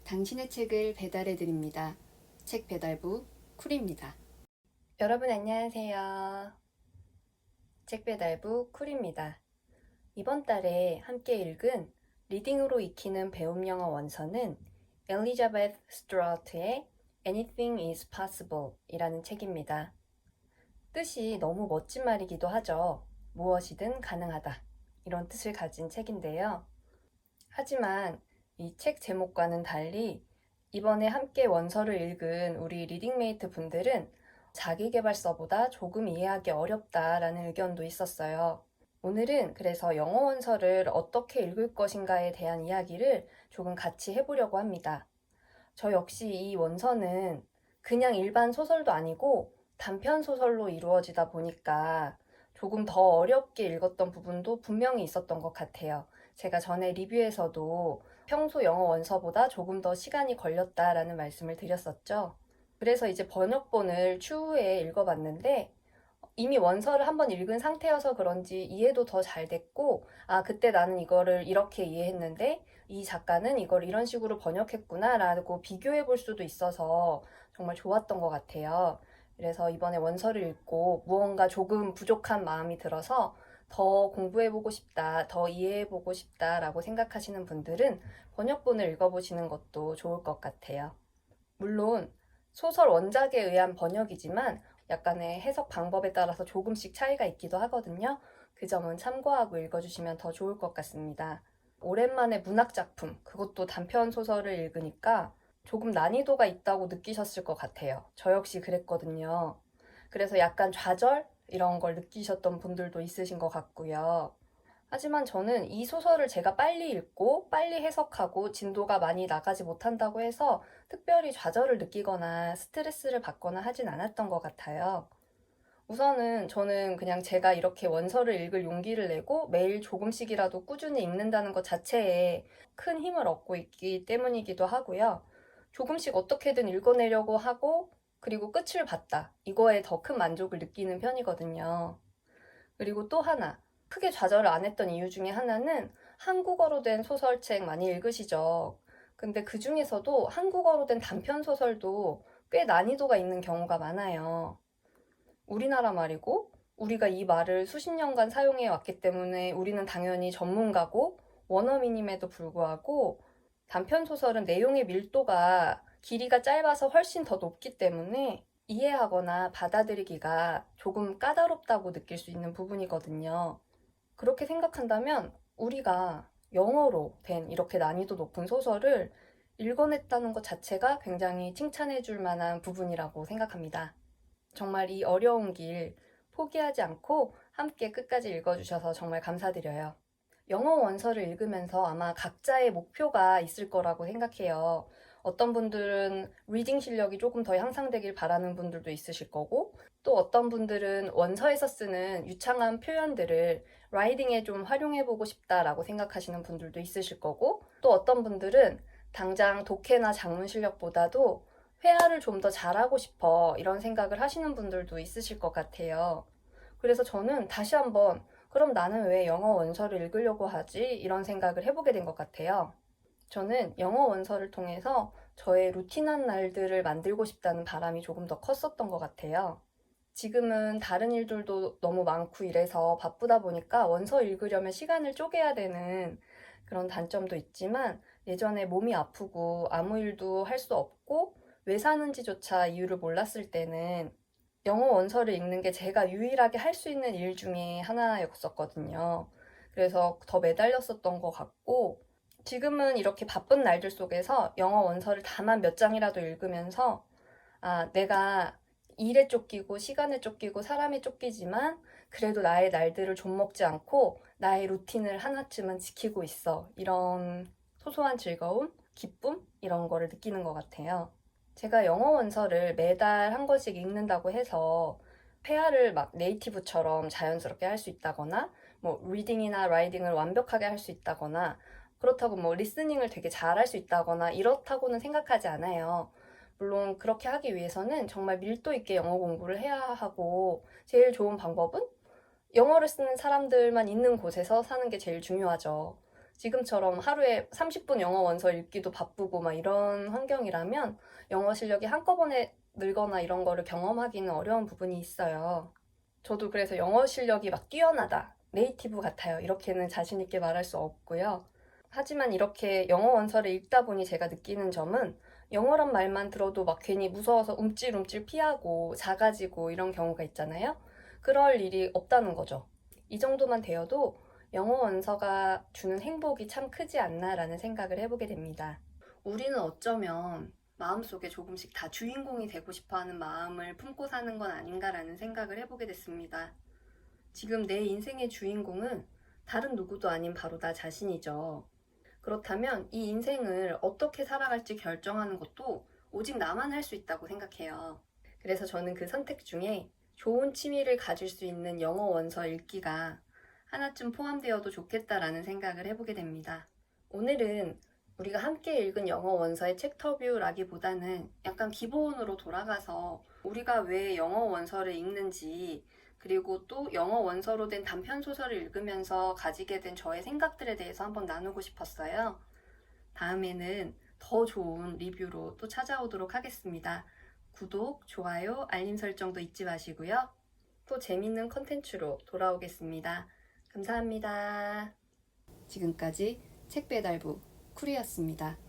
당신의 책을 배달해 드립니다. 책 배달부 쿨입니다. 여러분 안녕하세요. 책 배달부 쿨입니다. 이번 달에 함께 읽은 리딩으로 익히는 배움 영어 원서는 엘리자베스 스트라우트의 Anything is Possible 이라는 책입니다. 뜻이 너무 멋진 말이기도 하죠. 무엇이든 가능하다. 이런 뜻을 가진 책인데요. 하지만 이 책 제목과는 달리 이번에 함께 원서를 읽은 우리 리딩메이트 분들은 자기계발서보다 조금 이해하기 어렵다라는 의견도 있었어요. 오늘은 그래서 영어 원서를 어떻게 읽을 것인가에 대한 이야기를 조금 같이 해보려고 합니다. 저 역시 이 원서는 그냥 일반 소설도 아니고 단편 소설로 이루어지다 보니까 조금 더 어렵게 읽었던 부분도 분명히 있었던 것 같아요. 제가 전에 리뷰에서도 평소 영어 원서보다 조금 더 시간이 걸렸다라는 말씀을 드렸었죠. 그래서 이제 번역본을 추후에 읽어봤는데 이미 원서를 한번 읽은 상태여서 그런지 이해도 더 잘 됐고, 그때 나는 이거를 이렇게 이해했는데 이 작가는 이걸 이런 식으로 번역했구나 라고 비교해 볼 수도 있어서 정말 좋았던 것 같아요. 그래서 이번에 원서를 읽고 무언가 조금 부족한 마음이 들어서 더 공부해보고 싶다, 더 이해해보고 싶다라고 생각하시는 분들은 번역본을 읽어보시는 것도 좋을 것 같아요. 물론 소설 원작에 의한 번역이지만 약간의 해석 방법에 따라서 조금씩 차이가 있기도 하거든요. 그 점은 참고하고 읽어주시면 더 좋을 것 같습니다. 오랜만에 문학작품, 그것도 단편 소설을 읽으니까 조금 난이도가 있다고 느끼셨을 것 같아요. 저 역시 그랬거든요. 그래서 약간 좌절? 이런 걸 느끼셨던 분들도 있으신 것 같고요. 하지만 저는 이 소설을 제가 빨리 읽고 빨리 해석하고 진도가 많이 나가지 못한다고 해서 특별히 좌절을 느끼거나 스트레스를 받거나 하진 않았던 것 같아요. 우선은 저는 그냥 제가 이렇게 원서를 읽을 용기를 내고 매일 조금씩이라도 꾸준히 읽는다는 것 자체에 큰 힘을 얻고 있기 때문이기도 하고요. 조금씩 어떻게든 읽어내려고 하고 그리고 끝을 봤다. 이거에 더 큰 만족을 느끼는 편이거든요. 그리고 또 하나, 크게 좌절을 안 했던 이유 중에 하나는 한국어로 된 소설책 많이 읽으시죠? 근데 그 중에서도 한국어로 된 단편 소설도 꽤 난이도가 있는 경우가 많아요. 우리나라 말이고 우리가 이 말을 수십 년간 사용해 왔기 때문에 우리는 당연히 전문가고 원어민임에도 불구하고 단편 소설은 내용의 밀도가 길이가 짧아서 훨씬 더 높기 때문에 이해하거나 받아들이기가 조금 까다롭다고 느낄 수 있는 부분이거든요. 그렇게 생각한다면 우리가 영어로 된 이렇게 난이도 높은 소설을 읽어냈다는 것 자체가 굉장히 칭찬해 줄 만한 부분이라고 생각합니다. 정말 이 어려운 길 포기하지 않고 함께 끝까지 읽어주셔서 정말 감사드려요. 영어 원서를 읽으면서 아마 각자의 목표가 있을 거라고 생각해요. 어떤 분들은 리딩 실력이 조금 더 향상되길 바라는 분들도 있으실 거고, 또 어떤 분들은 원서에서 쓰는 유창한 표현들을 라이딩에 좀 활용해보고 싶다라고 생각하시는 분들도 있으실 거고, 또 어떤 분들은 당장 독해나 작문 실력보다도 회화를 좀 더 잘하고 싶어 이런 생각을 하시는 분들도 있으실 것 같아요. 그래서 저는 다시 한번 그럼 나는 왜 영어 원서를 읽으려고 하지? 이런 생각을 해보게 된 것 같아요. 저는 영어 원서를 통해서 저의 루틴한 날들을 만들고 싶다는 바람이 조금 더 컸었던 것 같아요. 지금은 다른 일들도 너무 많고 이래서 바쁘다 보니까 원서 읽으려면 시간을 쪼개야 되는 그런 단점도 있지만 예전에 몸이 아프고 아무 일도 할 수 없고 왜 사는지조차 이유를 몰랐을 때는 영어 원서를 읽는 게 제가 유일하게 할 수 있는 일 중에 하나였었거든요. 그래서 더 매달렸었던 것 같고 지금은 이렇게 바쁜 날들 속에서 영어 원서를 다만 몇 장이라도 읽으면서 내가 일에 쫓기고 시간에 쫓기고 사람에 쫓기지만 그래도 나의 날들을 좀먹지 않고 나의 루틴을 하나쯤은 지키고 있어. 이런 소소한 즐거움, 기쁨 이런 거를 느끼는 것 같아요. 제가 영어 원서를 매달 한 권씩 읽는다고 해서 회화를 막 네이티브처럼 자연스럽게 할 수 있다거나 뭐 리딩이나 라이딩을 완벽하게 할 수 있다거나 그렇다고 뭐 리스닝을 되게 잘할 수 있다거나 이렇다고는 생각하지 않아요. 물론 그렇게 하기 위해서는 정말 밀도 있게 영어 공부를 해야 하고 제일 좋은 방법은 영어를 쓰는 사람들만 있는 곳에서 사는 게 제일 중요하죠. 지금처럼 하루에 30분 영어 원서 읽기도 바쁘고 막 이런 환경이라면 영어 실력이 한꺼번에 늘거나 이런 거를 경험하기는 어려운 부분이 있어요. 저도 그래서 영어 실력이 막 뛰어나다, 네이티브 같아요, 이렇게는 자신 있게 말할 수 없고요. 하지만 이렇게 영어 원서를 읽다 보니 제가 느끼는 점은 영어란 말만 들어도 막 괜히 무서워서 움찔움찔 피하고 작아지고 이런 경우가 있잖아요. 그럴 일이 없다는 거죠. 이 정도만 되어도 영어 원서가 주는 행복이 참 크지 않나라는 생각을 해보게 됩니다. 우리는 어쩌면 마음속에 조금씩 다 주인공이 되고 싶어하는 마음을 품고 사는 건 아닌가라는 생각을 해보게 됐습니다. 지금 내 인생의 주인공은 다른 누구도 아닌 바로 나 자신이죠. 그렇다면 이 인생을 어떻게 살아갈지 결정하는 것도 오직 나만 할 수 있다고 생각해요. 그래서 저는 그 선택 중에 좋은 취미를 가질 수 있는 영어 원서 읽기가 하나쯤 포함되어도 좋겠다라는 생각을 해보게 됩니다. 오늘은 우리가 함께 읽은 영어 원서의 챕터뷰라기보다는 약간 기본으로 돌아가서 우리가 왜 영어 원서를 읽는지, 그리고 또 영어 원서로 된 단편 소설을 읽으면서 가지게 된 저의 생각들에 대해서 한번 나누고 싶었어요. 다음에는 더 좋은 리뷰로 또 찾아오도록 하겠습니다. 구독, 좋아요, 알림 설정도 잊지 마시고요. 또 재밌는 컨텐츠로 돌아오겠습니다. 감사합니다. 지금까지 책배달부 쿨이었습니다.